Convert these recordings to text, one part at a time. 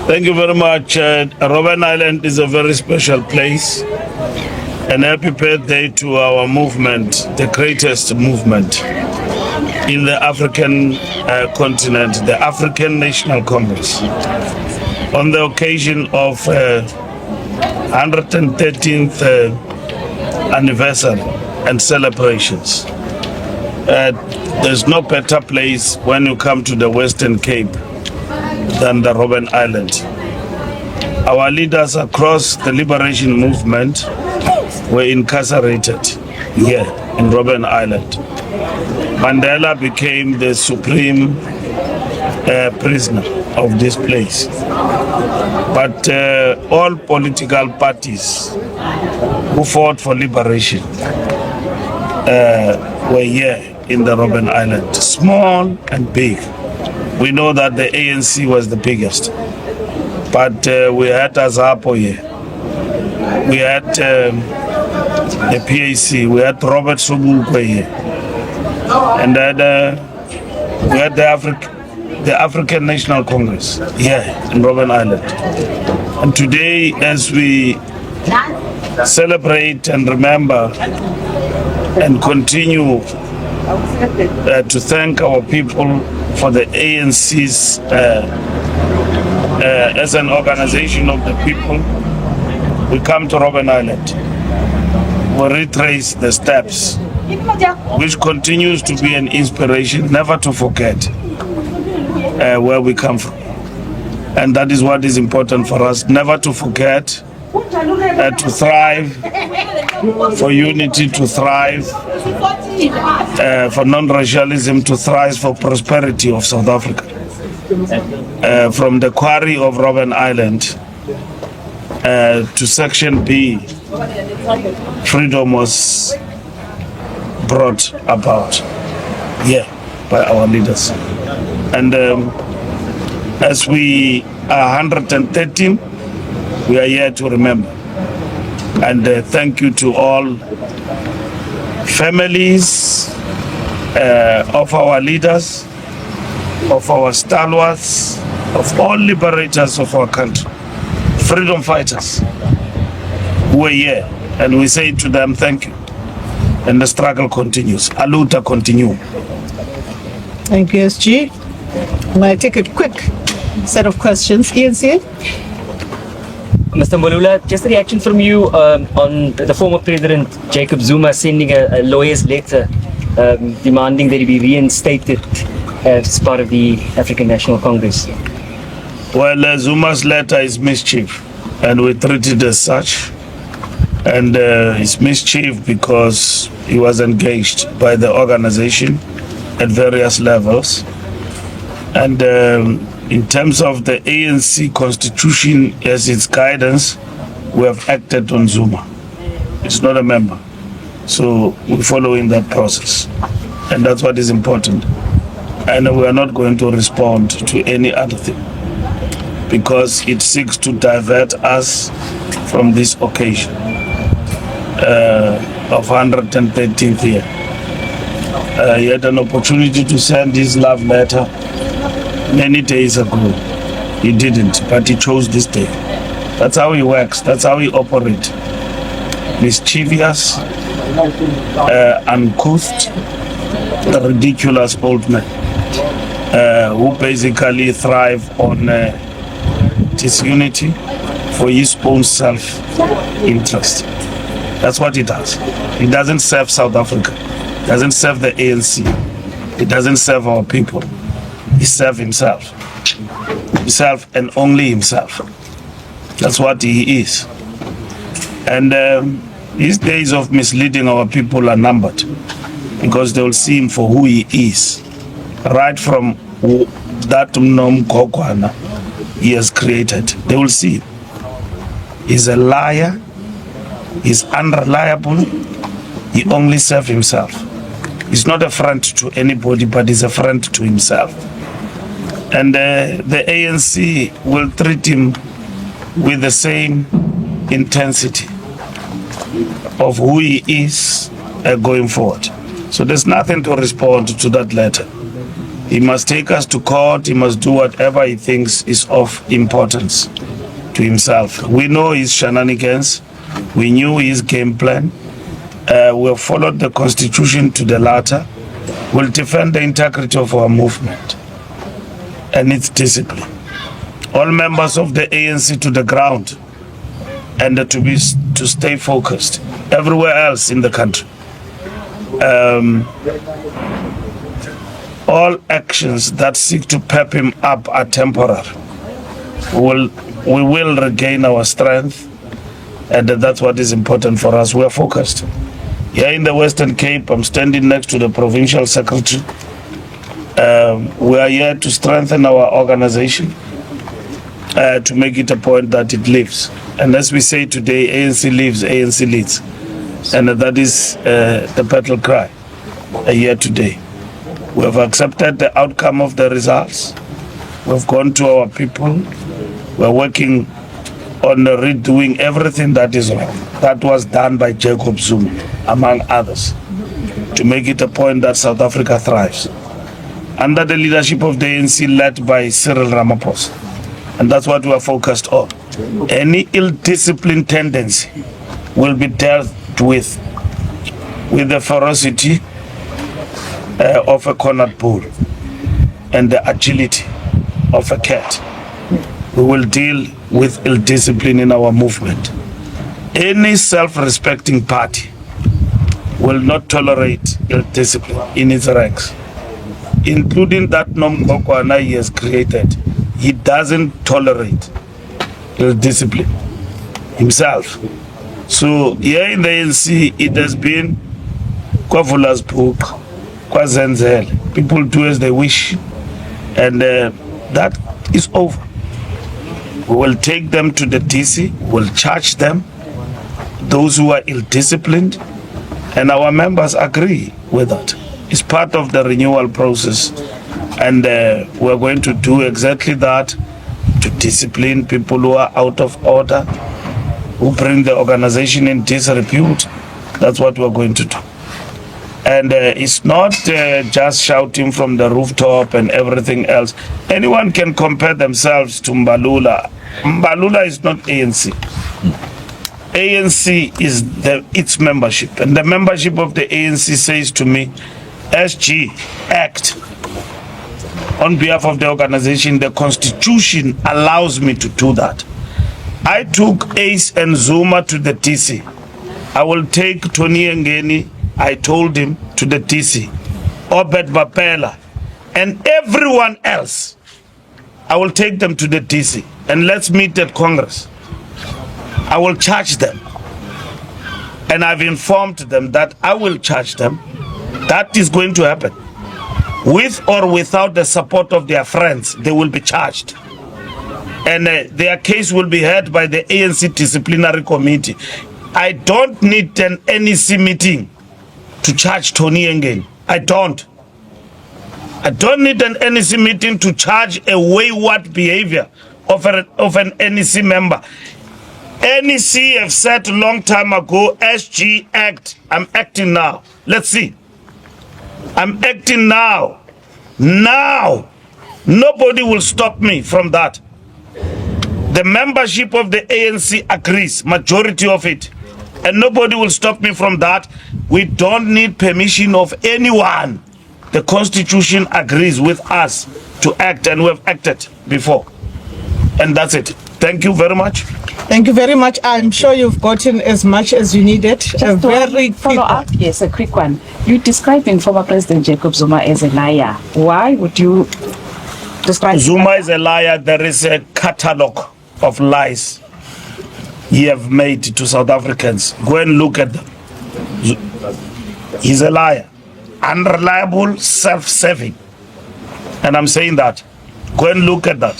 Thank you very much. Robben Island is a very special place. And happy birthday to our movement, the greatest movement in the African continent, the African National Congress. On the occasion of 113th anniversary and celebrations. There's no better place when you come to the Western Cape than the Robben Island. Our leaders across the liberation movement were incarcerated here in Robben Island. Mandela became the supreme prisoner of this place. But all political parties who fought for liberation were here in the Robben Island, small and big. We know that the ANC was the biggest, but we had Azapo here. We had the PAC, we had Robert Sobukwe here, and then we had the African National Congress here in Robben Island. And today, as we celebrate and remember and continue to thank our people for the ANC's as an organization of the people, we come to Robben Island. We retrace the steps, which continues to be an inspiration, never to forget where we come from. And that is what is important for us, never to forget, to thrive, for unity to thrive, for non-racialism to thrive, for prosperity of South Africa. From the quarry of Robben Island to Section B, freedom was brought about here by our leaders. And as we are 113, we are here to remember. And thank you to all families of our leaders, of our stalwarts, of all liberators of our country, freedom fighters who are here. And we say to them, thank you. And the struggle continues. Aluta continue. Thank you, SG. I'm going to take a quick set of questions. ENC? Mr. Mbalula, just a reaction from you on the former President Jacob Zuma sending a lawyer's letter demanding that he be reinstated as part of the African National Congress. Well, Zuma's letter is mischief, and we treat it as such. And it's mischief because he was engaged by the organization at various levels. And in terms of the ANC constitution as its guidance, we have acted on Zuma. It's not a member. So we're following that process. And that's what is important. And we are not going to respond to any other thing because it seeks to divert us from this occasion of 113th year. He had an opportunity to send his love letter many days ago. He didn't, but he chose this day. That's how he works. That's how he operates. Mischievous, uncouth, ridiculous old man who basically thrive on disunity for his own self-interest. That's what he does. He doesn't serve South Africa. He doesn't serve the ANC. He doesn't serve our people. He serves himself. Himself and only himself. That's what he is. And his days of misleading our people are numbered because they will see him for who he is. Right from that Nom Kokwana he has created. They will see him. He's a liar. He's unreliable. He only serves himself. He's not a friend to anybody, but he's a friend to himself. And the ANC will treat him with the same intensity of who he is going forward. So there's nothing to respond to that letter. He must take us to court. He must do whatever he thinks is of importance to himself. We know his shenanigans. We knew his game plan. We have followed the constitution to the latter. We'll defend the integrity of our movement and its discipline. All members of the ANC to the ground and to stay focused everywhere else in the country. All actions that seek to pep him up are temporary. We will regain our strength, and that's what is important for us. We are focused. Here in the Western Cape, I'm standing next to the provincial secretary. We are here to strengthen our organization, to make it a point that it lives. And as we say today, ANC lives, ANC leads. And that is the battle cry here today. We have accepted the outcome of the results. We've gone to our people. We're working on redoing everything that is wrong. That was done by Jacob Zuma, among others, to make it a point that South Africa thrives. Under the leadership of the ANC led by Cyril Ramaphosa. And that's what we are focused on. Any ill-disciplined tendency will be dealt with the ferocity of a cornered bull and the agility of a cat. We will deal with ill-discipline in our movement. Any self-respecting party will not tolerate ill-discipline in its ranks, including that Nomkokwana he has created. He doesn't tolerate ill-discipline himself. So here in the ANC, it has been Kwavula's book, Kwazenzele. People do as they wish, and that is over. We will take them to the DC, we'll charge them, those who are ill-disciplined, and our members agree with that. It's part of the renewal process, and we're going to do exactly that, to discipline people who are out of order, who bring the organization in disrepute. That's what we're going to do. And it's not just shouting from the rooftop and everything else. Anyone can compare themselves to Mbalula. Mbalula is not ANC. ANC is its membership. And the membership of the ANC says to me, SG, act. On behalf of the organization, the constitution allows me to do that. I took Ace and Zuma to the DC. I will take Tony Ngeni, I told him, to the DC. Obed Bapela and everyone else. I will take them to the DC and let's meet at Congress. I will charge them. And I've informed them that I will charge them. That is going to happen. With or without the support of their friends, they will be charged. And their case will be heard by the ANC Disciplinary Committee. I don't need an NEC meeting to charge Tony Ngeni. I don't need an NEC meeting to charge a wayward behavior of an NEC member. NEC have said a long time ago, SG act. I'm acting now. Let's see. I'm acting now. Now. Nobody will stop me from that. The membership of the ANC agrees, majority of it. And nobody will stop me from that. We don't need permission of anyone. The Constitution agrees with us to act, and we have acted before. And that's it. Thank you very much. Thank you very much. I'm sure you've gotten as much as you needed. Just very follow up. Yes, a quick one. You describing former President Jacob Zuma as a liar. Why would you describe Zuma is a liar? There is a catalog of lies he have made to South Africans. Go and look at them. He's a liar. Unreliable, self-serving. And I'm saying that. Go and look at that.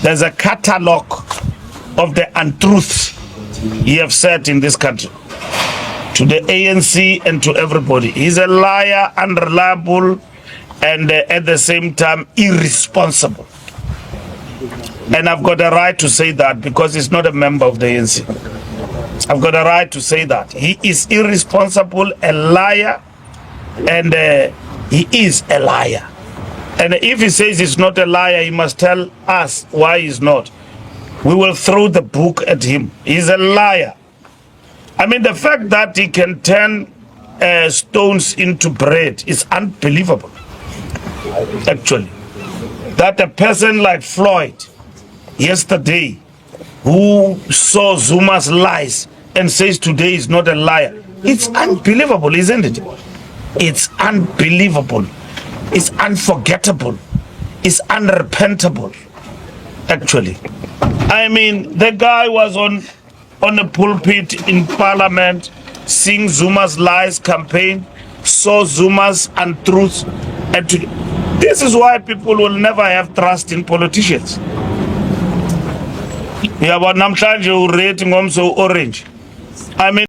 There's a catalog of the untruths he have said in this country to the ANC and to everybody. He's a liar, unreliable, and at the same time irresponsible. And I've got a right to say that because he's not a member of the ANC. I've got a right to say that. He is irresponsible, a liar, and he is a liar. And if he says he's not a liar, he must tell us why he's not. We will throw the book at him. He's a liar. I mean, the fact that he can turn stones into bread is unbelievable, actually. That a person like Floyd, yesterday, who saw Zuma's lies and says today is not a liar, it's unbelievable, isn't it? It's unbelievable. It's unforgettable. It's unrepentable, actually. I mean, the guy was on a pulpit in parliament, seeing Zuma's lies campaign, saw Zuma's untruths. And this is why people will never have trust in politicians. Yeah, but namhlanje urating ngomso orange. I mean,